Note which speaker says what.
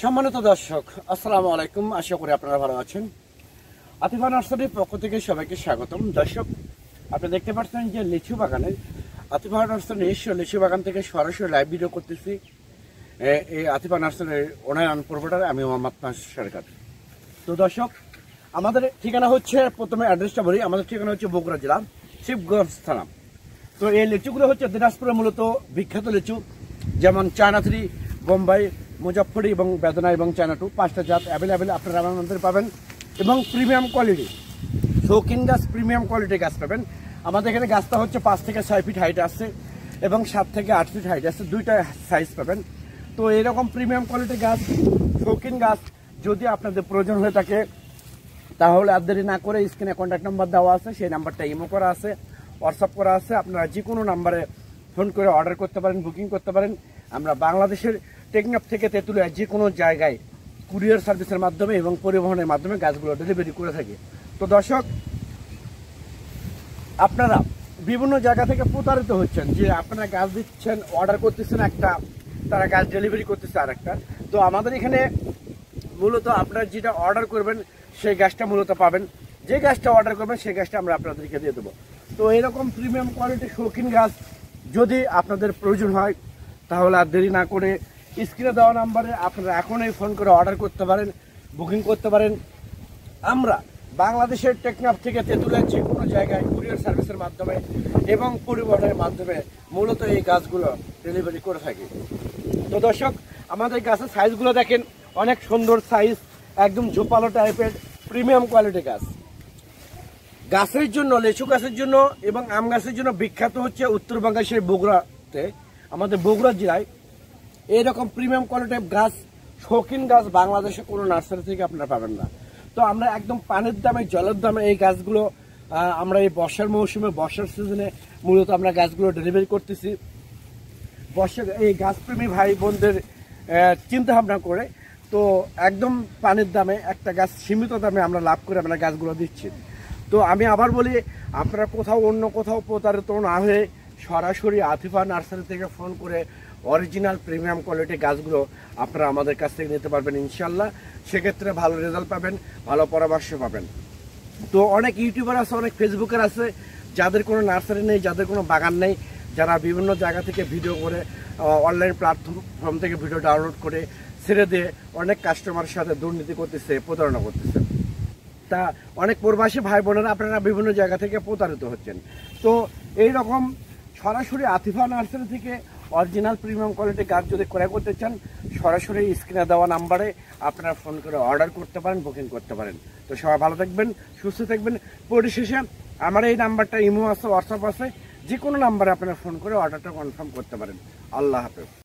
Speaker 1: সম্মানিত দর্শক, আসসালামু আলাইকুম। আশা করি আপনারা ভালো আছেন। আতিফা নার্সারির পক্ষ থেকে সবাইকে স্বাগতম। দর্শক, আপনি দেখতে পাচ্ছেন যে লিচু বাগানের আতিফা নার্সারি লিচু বাগান থেকে সরাসরি লাইভ ভিডিও করতেছি। এই আতিফা নার্সারির ওনার প্রোভাইডার আমি মোহাম্মদ নাসির সরকার। তো দর্শক, আমাদের ঠিকানা হচ্ছে, প্রথমে অ্যাড্রেসটা বলি। আমাদের ঠিকানা হচ্ছে বগুড়া জেলা শিবগঞ্জ থানা। তো এই লিচুগুলো হচ্ছে দিনাজপুরের মূলত বিখ্যাত লিচু, যেমন চায়না 3, বোম্বাই, মুজাফফরি এবং বেদনা এবং চায়না 2, 5টা জাত অ্যাভেলেবেল আপনারা আমাদের পাবেন। এবং প্রিমিয়াম কোয়ালিটি শৌখিন গাছ, প্রিমিয়াম কোয়ালিটির গাছ পাবেন। আমাদের এখানে গাছটা হচ্ছে 5 থেকে 6 ফিট হাইট আছে এবং 7 থেকে 8 ফিট হাইট আছে, দুইটা সাইজ পাবেন। তো এরকম প্রিমিয়াম কোয়ালিটির গাছ, শৌখিন গাছ যদি আপনাদের প্রয়োজন হয়ে থাকে তাহলে আর দেরি না করে স্ক্রিনে কন্ট্যাক্ট নাম্বার দেওয়া আছে, সেই নাম্বারটা ইমো করা আছে, হোয়াটসঅ্যাপ করা আছে। আপনারা যে কোনো নাম্বারে ফোন করে অর্ডার করতে পারেন, বুকিং করতে পারেন। আমরা বাংলাদেশের টেকনাফ থেকে তেঁতুলিয়া যে কোনো জায়গায় কুরিয়ার সার্ভিসের মাধ্যমে এবং পরিবহনের মাধ্যমে গাছগুলো ডেলিভারি করে থাকি। তো দর্শক, আপনারা বিভিন্ন জায়গা থেকে প্রতারিত হচ্ছেন যে আপনারা গাছ দিচ্ছেন, অর্ডার করতেছেন একটা, তারা গাছ ডেলিভারি করতেছে আর একটা। তো আমাদের এখানে মূলত আপনারা যেটা অর্ডার করবেন সেই গাছটা মূলত পাবেন, যে গাছটা অর্ডার করবেন সেই গাছটা আমরা আপনাদেরকে দিয়ে দেবো। তো এরকম প্রিমিয়াম কোয়ালিটির শৌখিন গাছ যদি আপনাদের প্রয়োজন হয় তাহলে আর দেরি না করে স্ক্রিনে দেওয়া নাম্বারে আপনারা এখনই ফোন করে অর্ডার করতে পারেন, বুকিং করতে পারেন। আমরা বাংলাদেশের টেকনাফ থেকে তেঁতুলিয়া যে কোনো জায়গায় কুরিয়ার সার্ভিসের মাধ্যমে এবং পরিবহনের মাধ্যমে মূলত এই গাছগুলো ডেলিভারি করে থাকি। তো দর্শক, আমাদের গাছের সাইজগুলো দেখেন, অনেক সুন্দর সাইজ, একদম ঝোপালো টাইপের প্রিমিয়াম কোয়ালিটি গাছ। গাছের জন্য, লিচু গাছের জন্য এবং আম গাছের জন্য বিখ্যাত হচ্ছে উত্তরবঙ্গের সেই বগুড়াতে, আমাদের বগুড়া জেলায় এইরকম প্রিমিয়াম কোয়ালিটির গাছ, শৌখিন গাছ বাংলাদেশে কোনো নার্সারি থেকে আপনারা পাবেন না। তো আমরা একদম পানির দামে, জলের দামে এই গাছগুলো আমরা এই বর্ষার মৌসুমে, বর্ষার সিজনে মূলত আমরা গাছগুলো ডেলিভারি করতেছি। এই গাছপ্রেমী ভাই বোনদের চিন্তা ভাবনা করে তো একদম পানির দামে একটা গাছ সীমিত দামে আমরা লাভ করে আমরা গাছগুলো দিচ্ছি। তো আমি আবার বলি, আপনারা কোথাও অন্য কোথাও প্রতারিত না হয়ে সরাসরি আতিফা নার্সারি থেকে ফোন করে অরিজিনাল প্রিমিয়াম কোয়ালিটির গাছগুলো আপনারা আমাদের কাছ থেকে নিতে পারবেন ইনশাল্লাহ। সেক্ষেত্রে ভালো রেজাল্ট পাবেন, ভালো পরামর্শ পাবেন। তো অনেক ইউটিউবার আছে, অনেক ফেসবুকার আছে, যাদের কোনো নার্সারি নেই, যাদের কোনো বাগান নেই, যারা বিভিন্ন জায়গা থেকে ভিডিও করে, অনলাইন প্ল্যাটফর্ম থেকে ভিডিও ডাউনলোড করে ছেড়ে দিয়ে অনেক কাস্টমারের সাথে দুর্নীতি করতেছে, প্রতারণা করতেছে। তা অনেক প্রবাসী ভাই বোনেরা আপনারা বিভিন্ন জায়গা থেকে প্রতারিত হচ্ছেন। তো এই রকম সরাসরি আতিফা নার্সারি থেকে অরিজিনাল প্রিমিয়াম কোয়ালিটির গাছ যদি ক্রয় করতে চান, সরাসরি স্ক্রিনে দেওয়া নাম্বারে আপনারা ফোন করে অর্ডার করতে পারেন, বুকিং করতে পারেন। তো সবাই ভালো থাকবেন, সুস্থ থাকবেন। পরিশেষে আমার এই নাম্বারটা ইমো আছে, হোয়াটসঅ্যাপ আছে, যে কোনো নাম্বারে আপনারা ফোন করে অর্ডারটা কনফার্ম করতে পারেন। আল্লাহ হাফেজ।